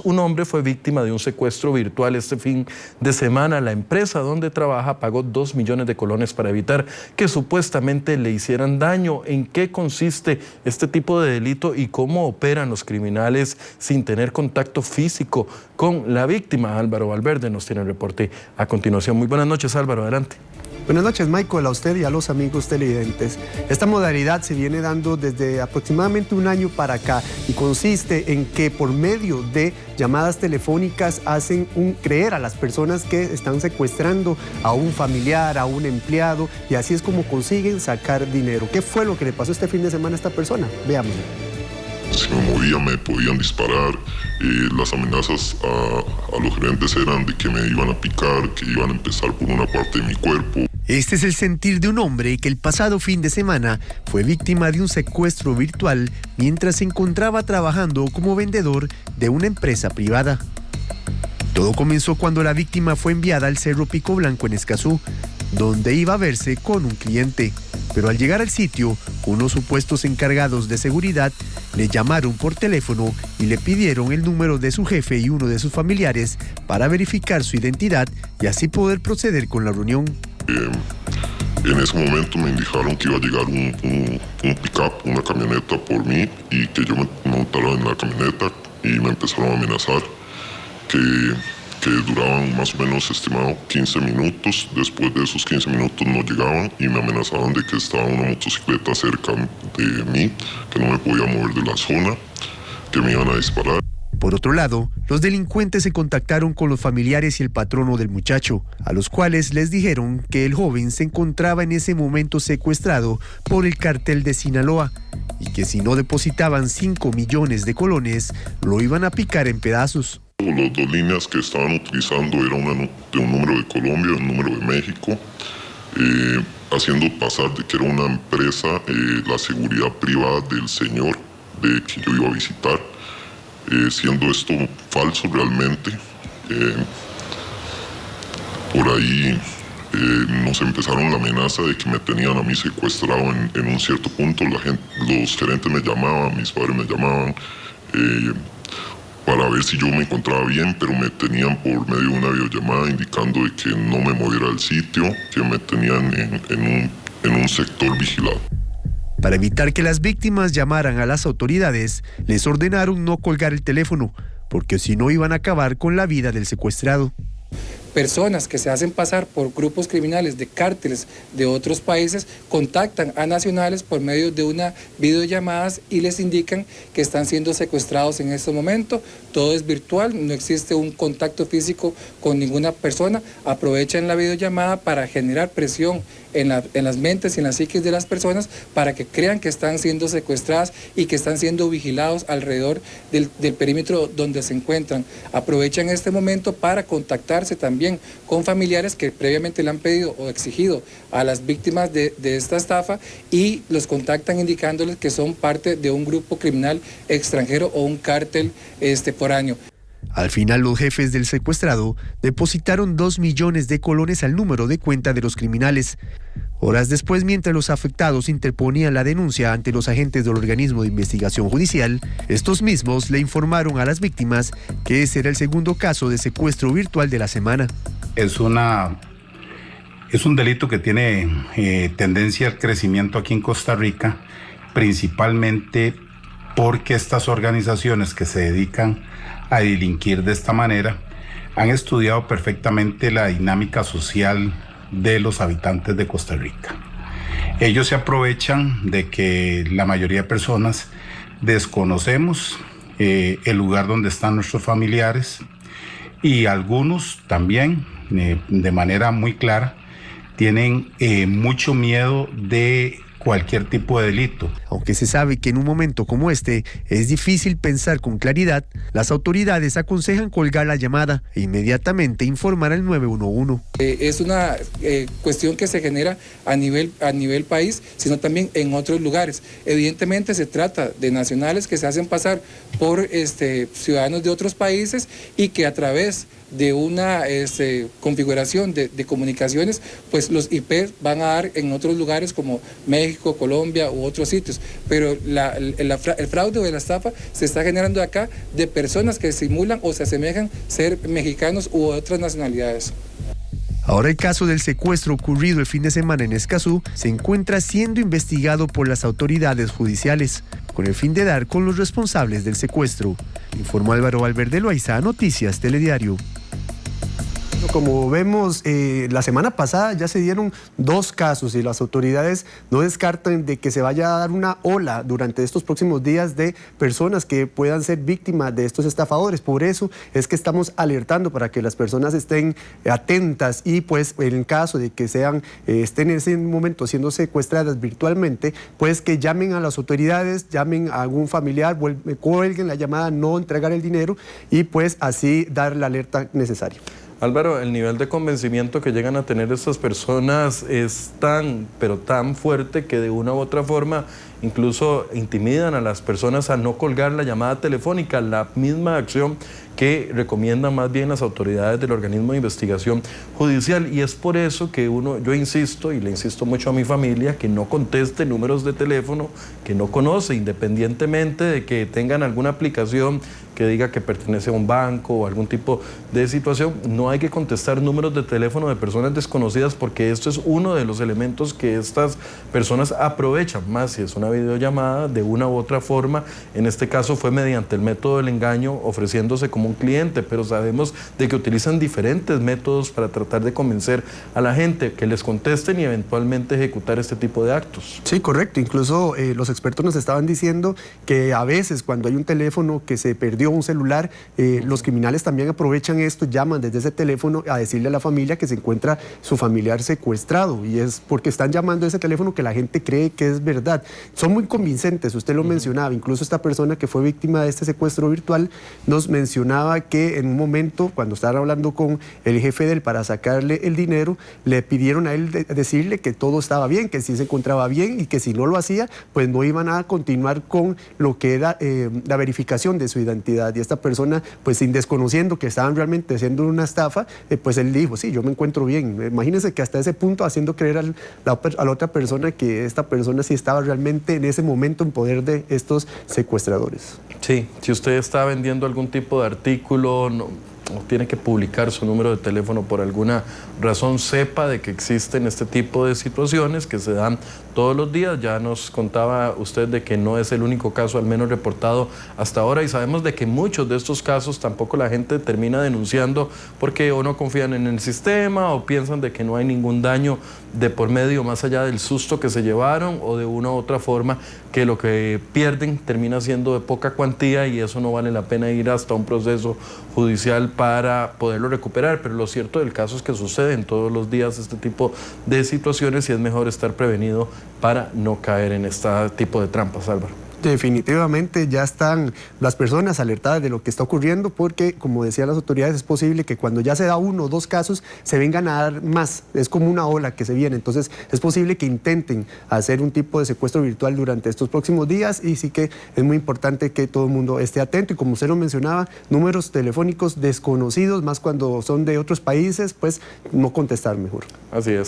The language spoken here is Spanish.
Un hombre fue víctima de un secuestro virtual este fin de semana. La empresa donde trabaja pagó 2 millones de colones para evitar que supuestamente le hicieran daño. ¿En qué consiste este tipo de delito y cómo operan los criminales sin tener contacto físico con la víctima? Álvaro Valverde nos tiene el reporte a continuación. Muy buenas noches, Álvaro, adelante. Buenas noches, Michael, a usted y a los amigos televidentes. Esta modalidad se viene dando desde aproximadamente un año para acá y consiste en que por medio de llamadas telefónicas hacen creer a las personas que están secuestrando a un familiar, a un empleado, y así es como consiguen sacar dinero. ¿Qué fue lo que le pasó este fin de semana a esta persona? Veámoslo. Si me movía me podían disparar. Las amenazas a los gerentes eran de que me iban a picar, que iban a empezar por una parte de mi cuerpo. Este es el sentir de un hombre que el pasado fin de semana fue víctima de un secuestro virtual mientras se encontraba trabajando como vendedor de una empresa privada. Todo comenzó cuando la víctima fue enviada al Cerro Pico Blanco en Escazú, donde iba a verse con un cliente. Pero al llegar al sitio, unos supuestos encargados de seguridad le llamaron por teléfono y le pidieron el número de su jefe y uno de sus familiares para verificar su identidad y así poder proceder con la reunión. En ese momento me indicaron que iba a llegar un pick-up, una camioneta por mí, y que yo me montara en la camioneta, y me empezaron a amenazar que duraban más o menos estimado 15 minutos. Después de esos 15 minutos no llegaban y me amenazaban de que estaba una motocicleta cerca de mí, que no me podía mover de la zona, que me iban a disparar. Por otro lado, los delincuentes se contactaron con los familiares y el patrono del muchacho, a los cuales les dijeron que el joven se encontraba en ese momento secuestrado por el cartel de Sinaloa y que si no depositaban 5 millones de colones, lo iban a picar en pedazos. Las dos líneas que estaban utilizando era una de un número de Colombia y un número de México, haciendo pasar de que era una empresa, la seguridad privada del señor de que yo iba a visitar. Siendo esto falso realmente. Por ahí nos empezaron la amenaza de que me tenían a mí secuestrado en un cierto punto. Los gerentes me llamaban, mis padres me llamaban para ver si yo me encontraba bien, pero me tenían por medio de una videollamada indicando de que no me moviera del sitio, que me tenían en un sector vigilado. Para evitar que las víctimas llamaran a las autoridades, les ordenaron no colgar el teléfono, porque si no iban a acabar con la vida del secuestrado. Personas que se hacen pasar por grupos criminales de cárteles de otros países contactan a nacionales por medio de una videollamadas y les indican que están siendo secuestrados en este momento. Todo es virtual, no existe un contacto físico con ninguna persona. Aprovechan la videollamada para generar presión en las mentes y en las psiquis de las personas para que crean que están siendo secuestradas y que están siendo vigilados alrededor del perímetro donde se encuentran. Aprovechan este momento para contactarse también con familiares que previamente le han pedido o exigido a las víctimas de esta estafa y los contactan indicándoles que son parte de un grupo criminal extranjero o un cártel foráneo. Al final, los jefes del secuestrado depositaron 2 millones de colones al número de cuenta de los criminales. Horas después, mientras los afectados interponían la denuncia ante los agentes del organismo de investigación judicial, estos mismos le informaron a las víctimas que ese era el segundo caso de secuestro virtual de la semana. Es un delito que tiene tendencia al crecimiento aquí en Costa Rica, principalmente porque estas organizaciones que se dedican a delinquir de esta manera han estudiado perfectamente la dinámica social de los habitantes de Costa Rica. Ellos se aprovechan de que la mayoría de personas desconocemos el lugar donde están nuestros familiares y algunos también, de manera muy clara, tienen mucho miedo de cualquier tipo de delito. Aunque se sabe que en un momento como este es difícil pensar con claridad, las autoridades aconsejan colgar la llamada e inmediatamente informar al 911. Es una cuestión que se genera a nivel país, sino también en otros lugares. Evidentemente se trata de nacionales que se hacen pasar por ciudadanos de otros países y que a través de una configuración de comunicaciones, pues los IP van a dar en otros lugares como México, México, Colombia u otros sitios, pero el fraude o la estafa se está generando acá de personas que simulan o se asemejan ser mexicanos u otras nacionalidades. Ahora el caso del secuestro ocurrido el fin de semana en Escazú se encuentra siendo investigado por las autoridades judiciales, con el fin de dar con los responsables del secuestro. Informó Álvaro Valverde Loaiza, Noticias Telediario. Como vemos, la semana pasada ya se dieron 2 casos y las autoridades no descartan de que se vaya a dar una ola durante estos próximos días de personas que puedan ser víctimas de estos estafadores. Por eso es que estamos alertando para que las personas estén atentas y pues en caso de que estén en ese momento siendo secuestradas virtualmente, pues que llamen a las autoridades, llamen a algún familiar, cuelguen la llamada, no entregar el dinero y pues así dar la alerta necesaria. Álvaro, el nivel de convencimiento que llegan a tener estas personas es tan, pero tan fuerte que de una u otra forma incluso intimidan a las personas a no colgar la llamada telefónica, la misma acción que recomiendan más bien las autoridades del organismo de investigación judicial. Y es por eso que yo insisto, y le insisto mucho a mi familia, que no conteste números de teléfono que no conoce, independientemente de que tengan alguna aplicación que diga que pertenece a un banco o algún tipo de situación. No hay que contestar números de teléfono de personas desconocidas, porque esto es uno de los elementos que estas personas aprovechan, más si es una videollamada de una u otra forma. En este caso fue mediante el método del engaño, ofreciéndose como un cliente, pero sabemos de que utilizan diferentes métodos para tratar de convencer a la gente que les contesten y eventualmente ejecutar este tipo de actos. Sí, correcto. Incluso los expertos nos estaban diciendo que a veces cuando hay un teléfono que se perdió, un celular, los criminales también aprovechan esto, llaman desde ese teléfono a decirle a la familia que se encuentra su familiar secuestrado, y es porque están llamando a ese teléfono que la gente cree que es verdad. Son muy convincentes, usted lo mencionaba, incluso esta persona que fue víctima de este secuestro virtual nos mencionaba que en un momento, cuando estaban hablando con el jefe de él para sacarle el dinero, le pidieron a él decirle que todo estaba bien, que sí se encontraba bien y que si no lo hacía, pues no iban a continuar con lo que era la verificación de su identidad. Y esta persona, pues sin desconociendo que estaban realmente haciendo una estafa, pues él dijo, sí, yo me encuentro bien. Imagínense que hasta ese punto haciendo creer a la otra persona que esta persona sí estaba realmente en ese momento en poder de estos secuestradores. Sí, si usted está vendiendo algún tipo de artículo, no tiene que publicar su número de teléfono por alguna razón, sepa de que existen este tipo de situaciones que se dan todos los días. Ya nos contaba usted de que no es el único caso, al menos reportado hasta ahora, y sabemos de que muchos de estos casos tampoco la gente termina denunciando porque o no confían en el sistema o piensan de que no hay ningún daño de por medio más allá del susto que se llevaron, o de una u otra forma que lo que pierden termina siendo de poca cuantía y eso no vale la pena ir hasta un proceso judicial para poderlo recuperar. Pero lo cierto del caso es que suceden todos los días este tipo de situaciones y es mejor estar prevenido para no caer en este tipo de trampas, Álvaro. Definitivamente ya están las personas alertadas de lo que está ocurriendo, porque como decían las autoridades, es posible que cuando ya se da 1 o 2 casos se vengan a dar más, es como una ola que se viene. Entonces es posible que intenten hacer un tipo de secuestro virtual durante estos próximos días, y sí que es muy importante que todo el mundo esté atento, y como usted lo mencionaba, números telefónicos desconocidos, más cuando son de otros países, pues no contestar mejor. Así es.